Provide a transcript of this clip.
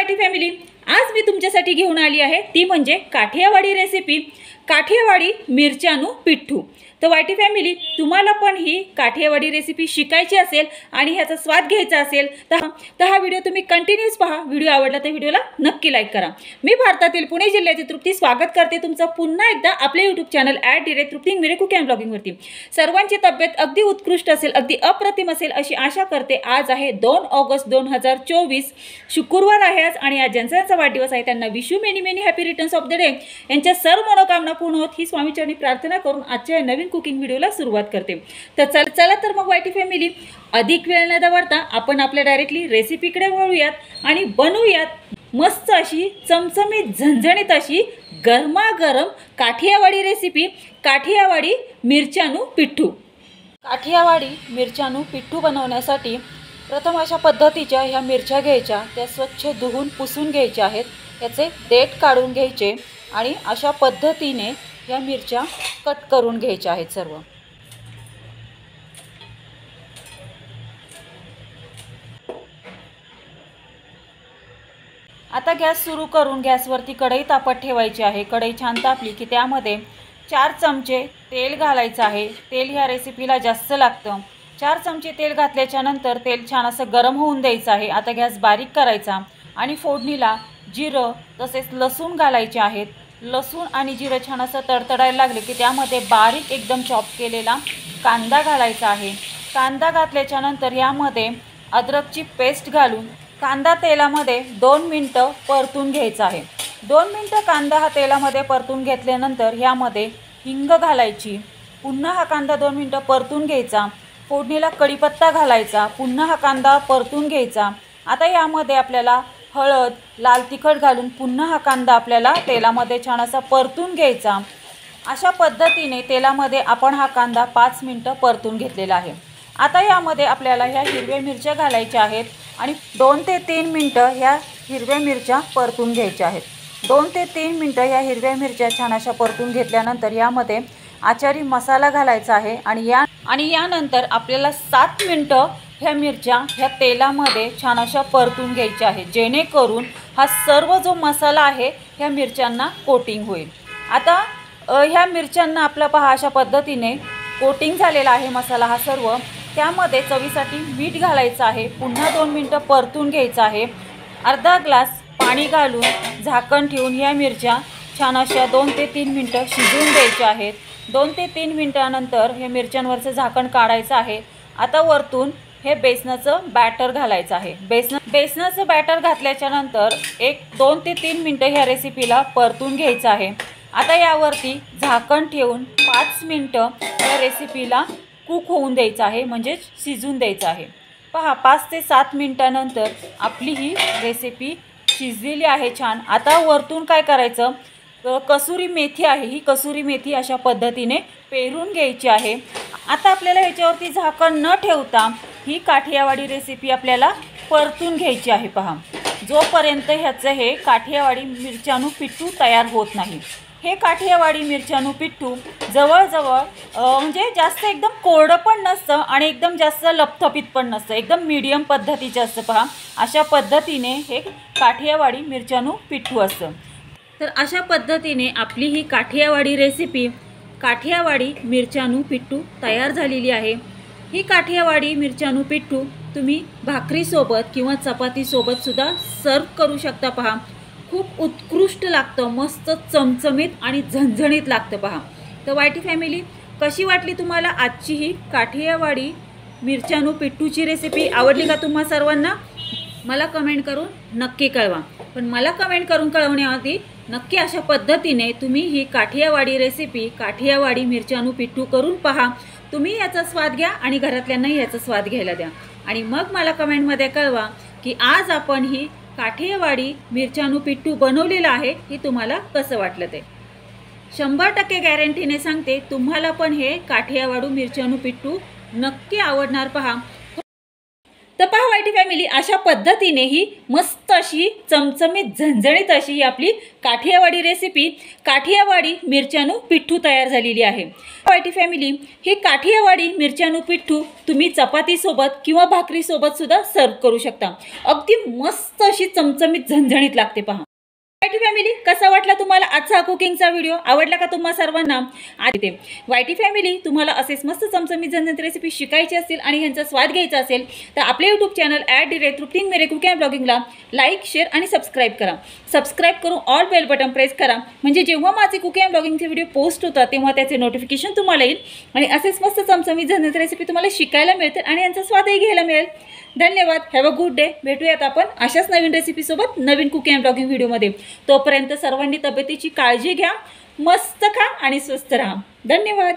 वाटी फॅमिली, आज मी तुमच्यासाठी घेऊन आली आहे ती म्हणजे काठियावाडी रेसिपी, काठियावाडी मिरच्यानू पिठ्ठू। तर वाटी फॅमिली, तुम्हाला पण ही काठियावाडी रेसिपी शिकायची असेल आणि ह्याचा स्वाद घ्यायचा असेल तर हा व्हिडिओ तुम्ही कंटिन्यूअस पहा। व्हिडिओ आवडला तर व्हिडिओला नक्की लाईक करा। मी भारतातील पुणे जिल्ह्याची तृप्ती स्वागत करते तुमचं पुन्हा एकदा आपल्या YouTube channel @Trupti Ingmire cooking and blogging वरती। सर्वांची तब्येत अगदी उत्कृष्ट असेल, अगदी अप्रतिम असेल अशी आशा करते। आज आहे 2 ऑगस्ट 2024, शुक्रवार आहे आज आणि आज ज्यांचा वाढदिवस आहे त्यांना wish you many many happy returns of the day. यांच्या सर्व मनोकामना पूर्ण होत ही स्वामीचरणी प्रार्थना करून आजच्या नवीन कुकिंग व्हिडिओला सुरुवात करते। तर चला तर मग वाटी फॅमिली, अधिक वेळ न दवडता आपण आपल्या डायरेक्टली रेसिपीकडे वळूयात आणि बनवूयात मस्त अशी चमचमीत झणझणीत अशी गरमागरम काठियावाडी रेसिपी, काठियावाडी मिरच्यानू पिठ्ठू। काठियावाडी मिरच्यानू पिठ्ठू बनवण्यासाठी प्रथम अशा पद्धतीच्या ह्या मिरच्या घ्यायच्या, त्या स्वच्छ धुवून पुसून घ्यायच्या आहेत। याचे देठ काढून घ्यायचे आणि अशा पद्धतीने या मिरच्या कट करून घ्यायच्या आहेत सर्व। आता गॅस सुरू करून गॅसवरती कढई तापत ठेवायची आहे। कढई छान तापली की त्यामध्ये 4 चमचे तेल घालायचं आहे। तेल ह्या रेसिपीला जास्त लागतं। 4 चमचे तेल घातल्याच्या नंतर तेल छान असं गरम होऊन द्यायचं आहे। आता गॅस बारीक करायचा आणि फोडणीला जिरं तसेच लसूण घालायचे आहेत। लसूण आणि जिरं छान असं तडतडायला लागले की त्यामध्ये बारीक एकदम चॉप केलेला कांदा घालायचा आहे। कांदा घातल्याच्या नंतर यामध्ये अद्रकची पेस्ट घालून कांदा तेलामध्ये 2 मिनिटं परतून घ्यायचा आहे। 2 मिनिटं कांदा हा तेलामध्ये परतून घेतल्यानंतर यामध्ये हिंग घालायची। पुन्हा हा कांदा 2 मिनिटं परतून घ्यायचा। फोडणीला कढीपत्ता घालायचा। पुन्हा हा कांदा परतून घ्यायचा। आता यामध्ये आपल्याला हळद, लाल तिखट घालून पुन्हा हा कांदा आपल्याला तेलामध्ये छान असा परतून घ्यायचा। अशा पद्धतीने तेलामध्ये आपण हा कांदा 5 मिनिटं परतून घेतलेला आहे। आता यामध्ये आपल्याला ह्या हिरव्या मिरच्या घालायच्या आहेत आणि 2 ते 3 मिनिटं ह्या हिरव्या मिरच्या परतून घ्यायच्या आहेत। 2 ते 3 मिनिटं ह्या हिरव्या मिरच्या छान अशा परतून घेतल्यानंतर यामध्ये आचारी मसाला घालायचा आहे आणि यानंतर आपल्याला 7 मिनिटं ह्या मिरच्या ह्या तेलामध्ये छान अशा परतून घ्यायच्या आहेत, जेणेकरून हा सर्व जो मसाला आहे ह्या मिरच्यांना कोटिंग होईल। आता ह्या मिरच्यांना आपला पहा अशा पद्धतीने कोटिंग झालेला आहे मसाला हा सर्व। त्यामध्ये चवीसाठी मीठ घालायचं आहे। पुन्हा 2 मिनिटं परतून घ्यायचं आहे। अर्धा ग्लास पाणी घालून झाकण ठेवून ह्या मिरच्या छान अशा 2 ते 3 मिनिटं शिजवून द्यायच्या आहेत। 2 ते 3 मिनिटानंतर हे मिरच्यांवरचं झाकण काढायचं आहे। आता वरतून हे बेसनाचं बॅटर घालायचं आहे। बेसनाचं बॅटर घातल्याच्या नंतर 2 ते 3 मिनिटं ह्या रेसिपीला परतून घ्यायचं आहे। आता यावरती झाकण ठेवून 5 मिनिटं या रेसिपीला कुक होऊन द्यायचं आहे, म्हणजे शिजून द्यायचं आहे। पहा 5 ते 7 मिनिटानंतर आपली ही रेसिपी शिजलेली आहे छान। आता वरतून काय करायचं, कसुरी मेथी आहे, ही कसुरी मेथी अशा पद्धतीने पेरून घ्यायची आहे। आता आपल्याला ह्याच्यावरती झाकण न ठेवता ही काठियावाडी रेसिपी आपल्याला परतून घ्यायची आहे। पहा जोपर्यंत ह्याचं हे काठियावाडी मिरच्यानू पिठ्ठू तयार होत नाही। हे काठियावाडी मिरच्यानू पिठ्ठू जवळजवळ म्हणजे जास्त एकदम कोरडं पण नसतं आणि एकदम जास्त लपथपीत पण नसतं, एकदम मीडियम पद्धतीचं असतं। पहा अशा पद्धतीने हे काठियावाडी मिरच्यानू पिठ्ठू असतं। तर अशा पद्धतीने आपली ही काठियावाडी रेसिपी, काठियावाडी मिरच्यानू पिठ्ठू तयार झालेली आहे। ही काठियावाडी मिरच्यानू पिठ्ठू तुम्ही भाकरीसोबत किंवा चपातीसोबत सुद्धा सर्व करू शकता। पहा खूप उत्कृष्ट लागतं, मस्त चमचमीत आणि झणझणीत लागतं। पहा तर वाटी फॅमिली, कशी वाटली तुम्हाला आजची ही काठियावाडी मिरच्यानू पिठ्ठूची रेसिपी? आवडली का तुम्हा सर्वांना? मला कमेंट करून नक्की कळवा। पण मला कमेंट करून कळवण्याआधी नक्की अशा पद्धतीने तुम्ही ही काठियावाडी रेसिपी, काठियावाडी मिरच्यानू पिठ्ठू करून पहा। तुम्ही याचा स्वाद घ्या आणि घरातल्यांनाही याचा स्वाद घ्यायला द्या आणि मग मला कमेंटमध्ये कळवा की आज आपण ही काठियावाडी मिरच्यानू पिठ्ठू बनवलेलं आहे, ही तुम्हाला कसं वाटलं ते। 100% गॅरंटीने सांगते तुम्हाला पण हे काठियावाडी मिरच्यानू पिठ्ठू नक्की आवडणार। पहा तर पहा वायटी फॅमिली, अशा पद्धतीने ही मस्त अशी चमचमीत झणझणीत अशी ही आपली काठियावाडी रेसिपी काठियावाडी मिरच्यानू पिठ्ठू तयार झालेली आहे। वायटी फॅमिली, ही काठियावाडी मिरच्यानू पिठ्ठू तुम्ही चपातीसोबत किंवा भाकरीसोबत सुद्धा सर्व करू शकता। अगदी मस्त अशी चमचमीत झणझणीत लागते। पहा वायटी फॅमिली, कसा वाटला तुम्हाला आजचा कुकिंगचा व्हिडिओ? आवडला का तुम्हा सर्वांना? आते वायटी फॅमिली, तुम्हाला असेच मस्त चमचमीत झणझणीत रेसिपी शिकायची असेल आणि ह्यांचा स्वाद घ्यायचा असेल तर आपले यूट्यूब चॅनल @तृप्ती मेरे कुकिंग अँड ब्लॉगिंगला लाईक, शेअर आणि सबस्क्राईब करा। सबस्क्राईब करून ऑल बेल बटन प्रेस करा, म्हणजे जेव्हा माझे कुकिंग अँड ब्लॉगिंगचे व्हिडिओ पोस्ट होतात तेव्हा त्याचे नोटिफिकेशन तुम्हाला येईल आणि असेच मस्त चमचमीत झणझणीत रेसिपी तुम्हाला शिकायला मिळतील आणि यांचा स्वादही घ्यायला मिळेल। धन्यवाद। Have a good day. भेटूयात आपण अशाच नवीन रेसिपीसोबत नवीन कुकिंग अँड ब्लॉगिंग व्हिडिओमध्ये। तोपर्यंत सर्वांनी तब्येतीची काळजी घ्या, मस्त खा आणि स्वस्थ राहा। धन्यवाद।